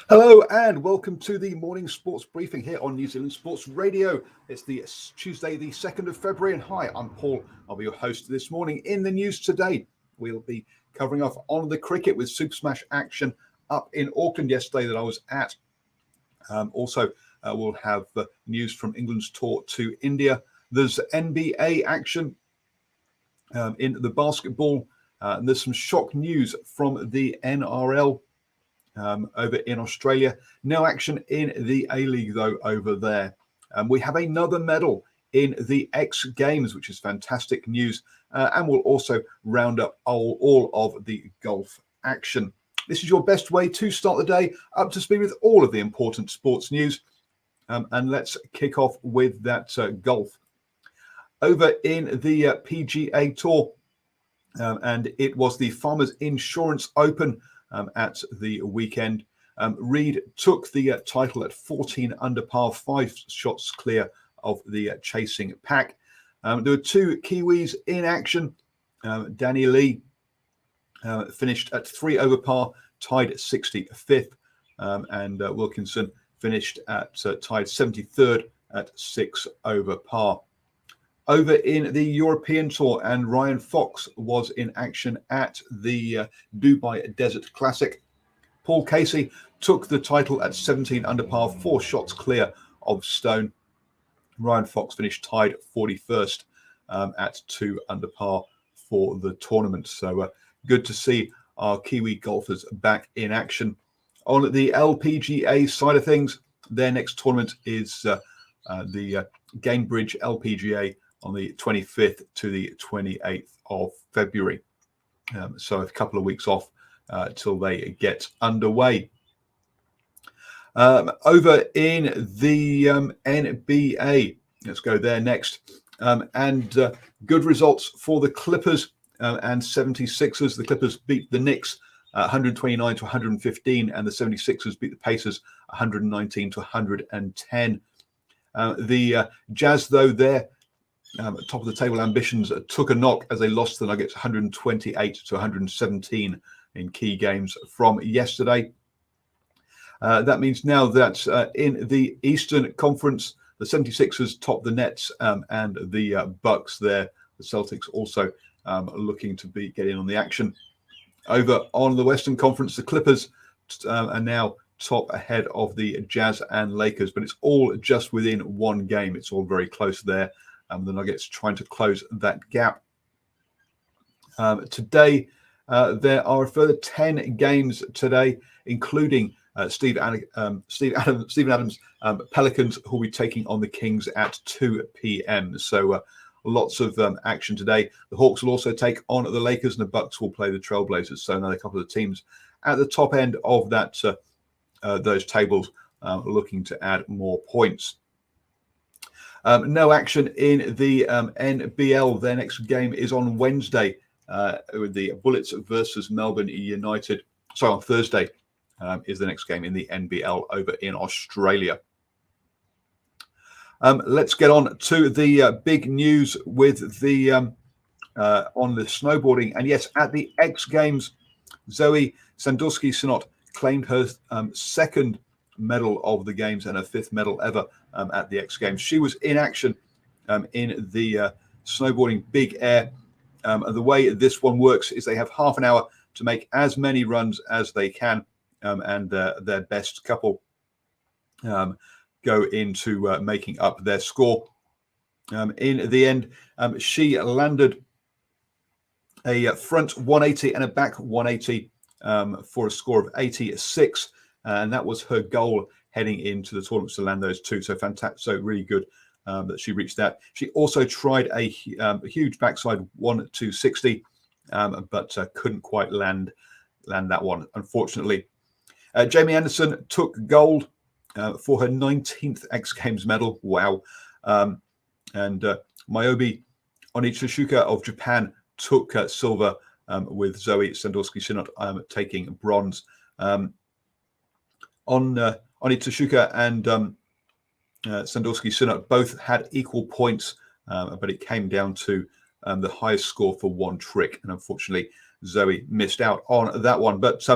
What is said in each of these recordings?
Hello and welcome to the morning sports briefing here on New Zealand Sports Radio. It's the Tuesday, the 2nd of February, and hi, I'm Paul. I'll be your host this morning. In the news today, we'll be covering off on the cricket with Super Smash action up in Auckland yesterday that I was at. We'll have news from England's tour to India. There's NBA action in the basketball. And there's some shock news from the NRL. Over in Australia. No action in the A-League, though, over there. We have another medal in the X Games, which is fantastic news. And we'll also round up all of the golf action. This is your best way to start the day, up to speed with all of the important sports news. And let's kick off with that golf. Over in the PGA Tour, and it was the Farmers Insurance Open at the weekend. Reed took the title at 14 under par, 5 shots clear of the chasing pack. There were two Kiwis in action. Danny Lee finished at 3 over par, tied 65th, and Wilkinson finished at tied 73rd at 6 over par. Over in the European Tour, and Ryan Fox was in action at the Dubai Desert Classic. Paul Casey took the title at 17 under par, 4 shots clear of Stone. Ryan Fox finished tied 41st at 2 under par for the tournament. So good to see our Kiwi golfers back in action. On the LPGA side of things, their next tournament is the Gamebridge LPGA on the 25th to the 28th of February. So a couple of weeks off till they get underway. Over in the NBA, let's go there next. Good results for the Clippers and 76ers. The Clippers beat the Knicks 129 to 115, and the 76ers beat the Pacers 119 to 110. The Jazz, though, their top of the table ambitions took a knock as they lost the Nuggets 128 to 117 in key games from yesterday. That means now that in the Eastern Conference, the 76ers top the Nets and the Bucks there. The Celtics also looking to get in on the action. Over on the Western Conference, the Clippers are now top ahead of the Jazz and Lakers, but it's all just within one game. It's all very close there. The Nuggets trying to close that gap. Today, there are a further 10 games today, including Stephen Adams' Pelicans, who will be taking on the Kings at 2 p.m. So lots of action today. The Hawks will also take on the Lakers, and the Bucks will play the Trailblazers. So another couple of teams at the top end of that those tables looking to add more points. No action in the NBL. Their next game is on Wednesday with the Bullets versus Melbourne United. Sorry, on Thursday is the next game in the NBL over in Australia. Let's get on to the big news with the on the snowboarding. And yes, at the X Games, Zoe Sandusky-Synot claimed her second medal of the games and her 5th medal ever at the X Games. She was in action in the snowboarding big air. The way this one works is they have half an hour to make as many runs as they can, and their best couple go into making up their score. In the end, she landed a front 180 and a back 180 for a score of 86. And that was her goal heading into the tournament, to land those two. So fantastic, so really good that she reached that. She also tried a huge backside 1-260, but couldn't quite land that one, unfortunately. Jamie Anderson took gold for her 19th X Games medal. Wow. And Mayobi Onitsuka of Japan took silver with Zoe Sandusky-Synot taking bronze. Onitsuka and Sandusky-Synot both had equal points, but it came down to the highest score for one trick. And unfortunately, Zoe missed out on that one. But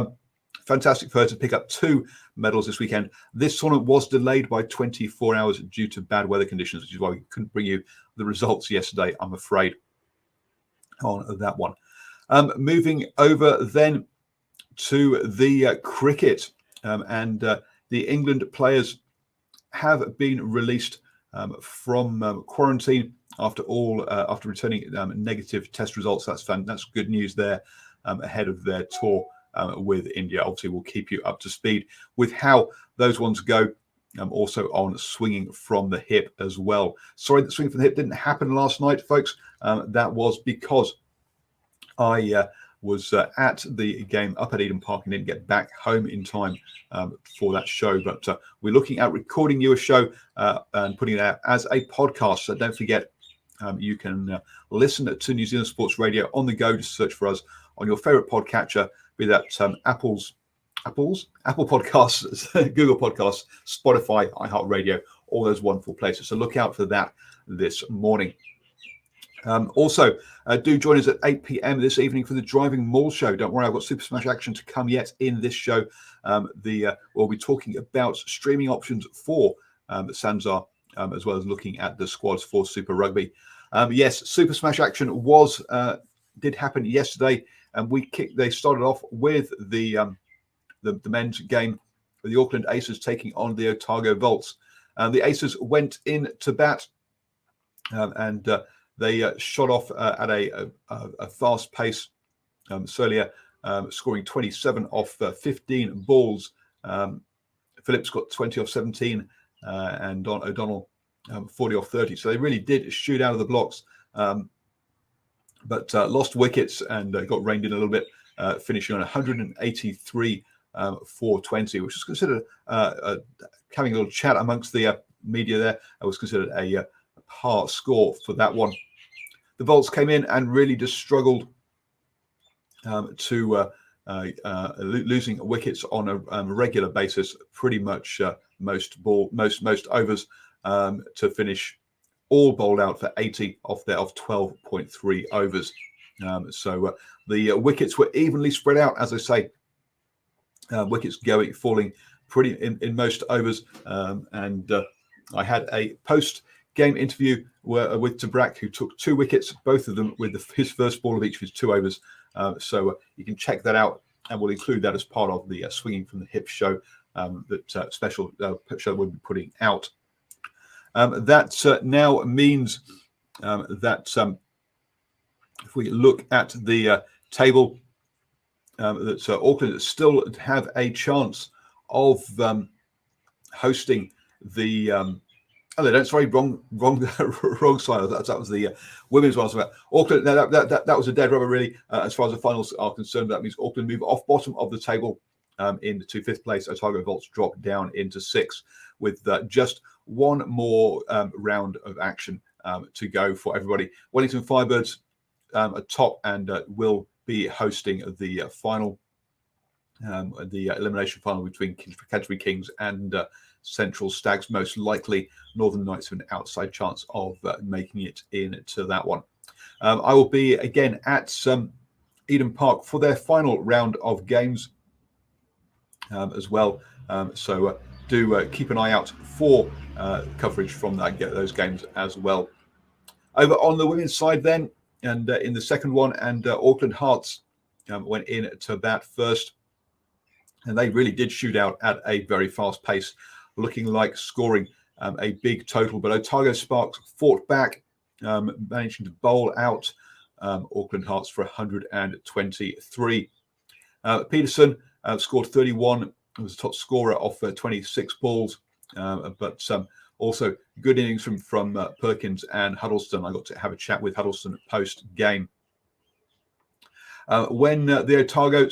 Fantastic for her to pick up 2 medals this weekend. This tournament was delayed by 24 hours due to bad weather conditions, which is why we couldn't bring you the results yesterday, I'm afraid, on that one. Moving over then to the cricket, and the England players have been released from quarantine after returning negative test results. That's good news there ahead of their tour with India. Obviously, we'll keep you up to speed with how those ones go. Also on swinging from the hip as well. Sorry that swinging from the hip didn't happen last night, folks. That was because I was at the game up at Eden Park and didn't get back home in time for that show. But we're looking at recording you a show and putting it out as a podcast. So don't forget, you can listen to New Zealand Sports Radio on the go. Just search for us on your favorite podcatcher, be that Apple Podcasts, Google Podcasts, Spotify, iHeartRadio, all those wonderful places. So look out for that this morning. Also, do join us at 8 p.m. this evening for the Driving Mall Show. Don't worry, I've got Super Smash action to come yet in this show. We'll be talking about streaming options for Sanzar, as well as looking at the squads for Super Rugby. Yes, Super Smash action did happen yesterday, and they started off with the men's game with the Auckland Aces taking on the Otago Volts. The Aces went in to bat, and they shot off at a fast pace. Solia scoring 27 off 15 balls. Phillips got 20 off 17, and O'Donnell 40 off 30. So they really did shoot out of the blocks, but lost wickets and got reined in a little bit, finishing on 183 for 20, which was considered, having a little chat amongst the media there, it was considered a par score for that one. The Volts came in and really just struggled to losing wickets on a regular basis, pretty much most overs, to finish all bowled out for 80 of 12.3 overs. So the wickets were evenly spread out, as I say. Wickets falling pretty in most overs, and I had a post-game interview with Tabrak, who took 2 wickets, both of them with his first ball of each of his 2 overs. So you can check that out, and we'll include that as part of the Swinging from the Hip show, that special show we'll be putting out. That now means that if we look at the table, that Auckland still have a chance of hosting the. They don't. Sorry, wrong side. That was the women's one. Auckland. That was a dead rubber, really, as far as the finals are concerned. That means Auckland move off bottom of the table into 5th place. Otago Volts drop down into 6th, with just one more round of action to go for everybody. Wellington Firebirds atop and will be hosting the final, the elimination final between Canterbury Kings and Central Stags. Most likely, Northern Knights have an outside chance of making it into that one. I will be again at Eden Park for their final round of games as well. So do keep an eye out for coverage from those games as well. Over on the women's side then, and in the second one, and Auckland Hearts went in to bat first, and they really did shoot out at a very fast pace, looking like scoring a big total. But Otago Sparks fought back, managing to bowl out Auckland Hearts for 123. Peterson scored 31, was the top scorer of 26 balls, but also good innings from Perkins and Huddleston. I got to have a chat with Huddleston post-game. When the Otago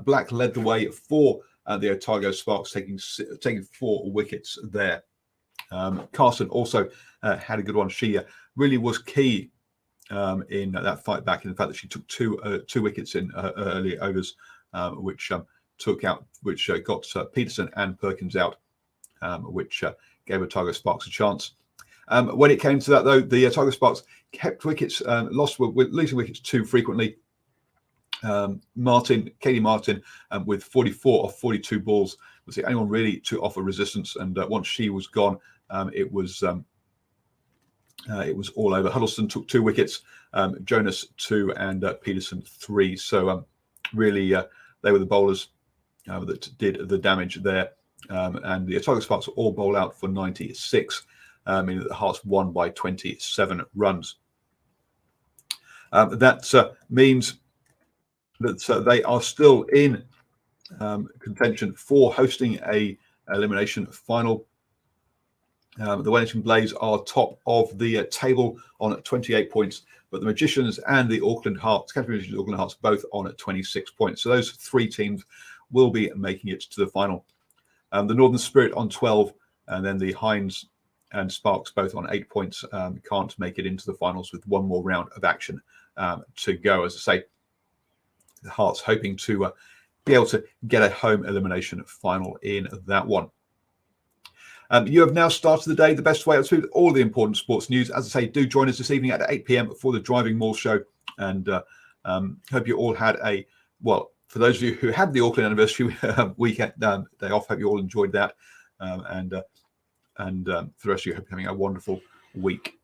Black led the way for the Otago Sparks, taking 4 wickets there. Carson also had a good one. She really was key in that fight back, in the fact that she took two wickets in early overs, which got Peterson and Perkins out, which gave Otago Sparks a chance. When it came to that, though, the Otago Sparks kept wickets, losing wickets too frequently. Katie Martin, with 44 of 42 balls, was the only one really to offer resistance. And once she was gone, it was all over. Huddleston took 2 wickets, Jonas 2, and Peterson 3. So really, they were the bowlers that did the damage there. And the Otago Sparks were all bowled out for 96, meaning that the Hearts won by 27 runs. That means that they are still in contention for hosting a elimination final. The Wellington Blaze are top of the table on 28 points, but the Magicians and the Auckland Hearts, Canterbury Magicians and Auckland Hearts, both on at 26 points. So those 3 teams will be making it to the final. The Northern Spirit on 12, and then the Hinds and Sparks both on 8 points, can't make it into the finals with one more round of action to go. As I say, the Hearts hoping to be able to get a home elimination final in that one. You have now started the day the best way to all the important sports news. As I say, do join us this evening at 8 p.m. for the Driving Maul show. And hope you all had for those of you who had the Auckland anniversary weekend day off, hope you all enjoyed that. And for the rest of you, hope you're having a wonderful week